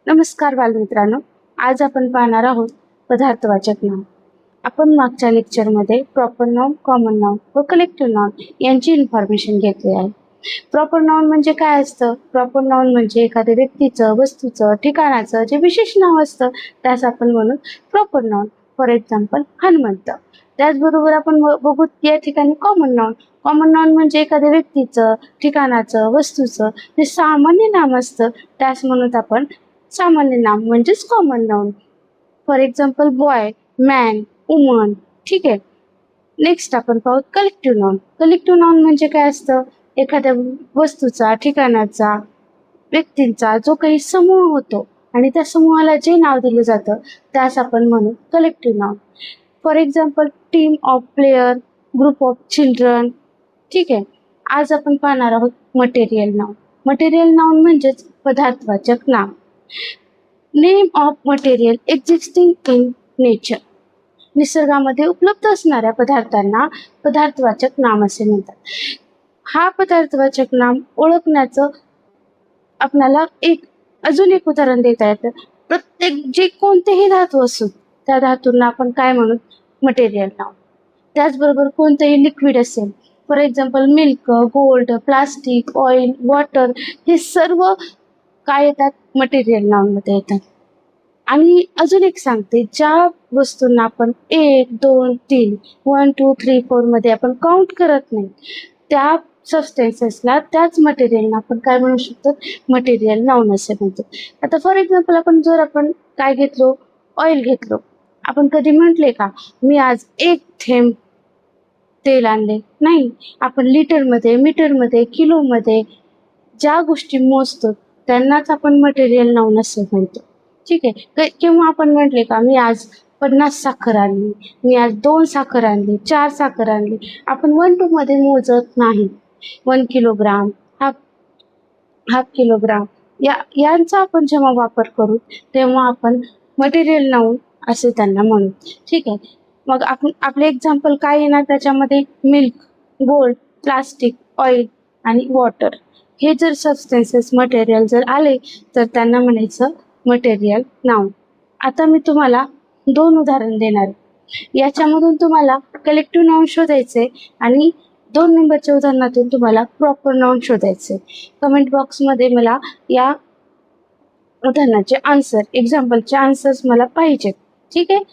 नमस्कार बालमित्रांनो, आज आपण पाहणार आहोत पदार्थवाचक नाम. आपण मागच्या लेक्चरमध्ये प्रॉपर नाउन, कॉमन नाउन व कलेक्टिव्ह नाउन यांची इन्फॉर्मेशन घेतली आहे. प्रॉपर नाउन म्हणजे काय असतं? प्रॉपर नाउन म्हणजे एखाद्या व्यक्तीचं, वस्तूचं, ठिकाणाचं जे विशेष नाव असतं त्यास आपण म्हणू proper noun. For example Hanumant. त्याचबरोबर आपण बघू या ठिकाणी कॉमन नाउन. कॉमन नाउन म्हणजे एखाद्या व्यक्तीचं, ठिकाणाचं, वस्तूचं जे सामान्य नाम असतं त्यास म्हणून आपण सामान्य नाम म्हणजेच common noun. For example boy, man, woman. ठीक आहे. नेक्स्ट आपण पाहू कलेक्टिव्ह नाउन. कलेक्टिव्ह नाउन म्हणजे काय असतं? एखाद्या वस्तूचा, ठिकाणाचा, व्यक्तींचा जो काही समूह होतो आणि त्या समूहाला जे नाव दिलं जातं त्यास आपण म्हणू collective noun. For example team of player, group of children. ठीक आहे. आज आपण पाहणार आहोत मटेरियल नाउन. मटेरियल नाउन म्हणजेच पदार्थवाचक नाम. Name of material existing in nature. निसर्गामध्ये उपलब्ध असणाऱ्या पदार्थांना पदार्थवाचक नाम असे म्हणतात. हा पदार्थवाचक नाम ओळखण्याचं आपल्याला अजून एक उदाहरण देता येतं. प्रत्येक जे कोणतेही धातू असो त्या धातूंना आपण काय म्हणू? Material noun. त्याचबरोबर कोणतेही लिक्विड असेल, for example milk, gold, plastic, oil, water, हे सर्व काय येतात? मटेरियल नाउन मध्ये येतात. आणि अजून एक सांगते, ज्या वस्तूंना आपण 1, 2, 3, 1, 2, 3, 4 मध्ये आपण काउंट करत नाही त्या सबस्टेन्सेसला, त्याच मटेरियलला आपण काय म्हणू शकतो? मटेरियल नाउन असे म्हणतो. आता फॉर एक्झाम्पल आपण काय घेतलो? ऑइल घेतलो. आपण कधी म्हटले का मी आज 1 थेंब तेल आणले? नाही. आपण लिटरमध्ये, मीटरमध्ये, किलोमध्ये ज्या गोष्टी मोजतो त्यांनाच आपण मटेरियल नाउन असे म्हणतो. ठीक आहे. किंवा आपण म्हटले का मी आज 50 साखर आणली, मी आज 2 साखर आणली, 4 साखर आणली. आपण 1, 2 मध्ये मोजत नाही. 1 किलोग्राम, हाफ किलोग्राम यांचा आपण जेव्हा वापर करू तेव्हा आपण मटेरियल नाउन असे त्यांना म्हणू. ठीक आहे. मग आपले एक्झाम्पल काय येणार त्याच्यामध्ये? मिल्क, गोल्ड, प्लास्टिक, ऑइल आणि वॉटर. हे जर सबस्टेन्सेस मटेरियल जर आले तर त्यांना म्हणायचं मटेरियल नाउन. आता मी तुम्हाला 2 उदाहरण देणार. याच्यामधून तुम्हाला कलेक्टिव्ह नाउन शोधायचे आणि 2 नंबरच्या उदाहरणातून तुम्हाला प्रॉपर नाउन शोधायचे. कमेंट बॉक्समध्ये मला या उदाहरणाचे आन्सर, एक्झाम्पलचे आन्सर्स मला पाहिजेत. ठीक आहे.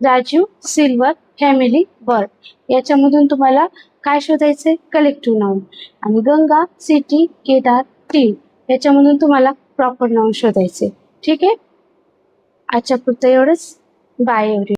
राजू, सिल्वर, फॅमिली, बर्ड याच्यामधून तुम्हाला काय शोधायचे? Collective noun. आणि गंगा, सिटी, केदार, टीम याच्यामधून तुम्हाला प्रॉपर नाउन शोधायचे. ठीक आहे. आजच्या पुरतं एवढंच. Bye everyone.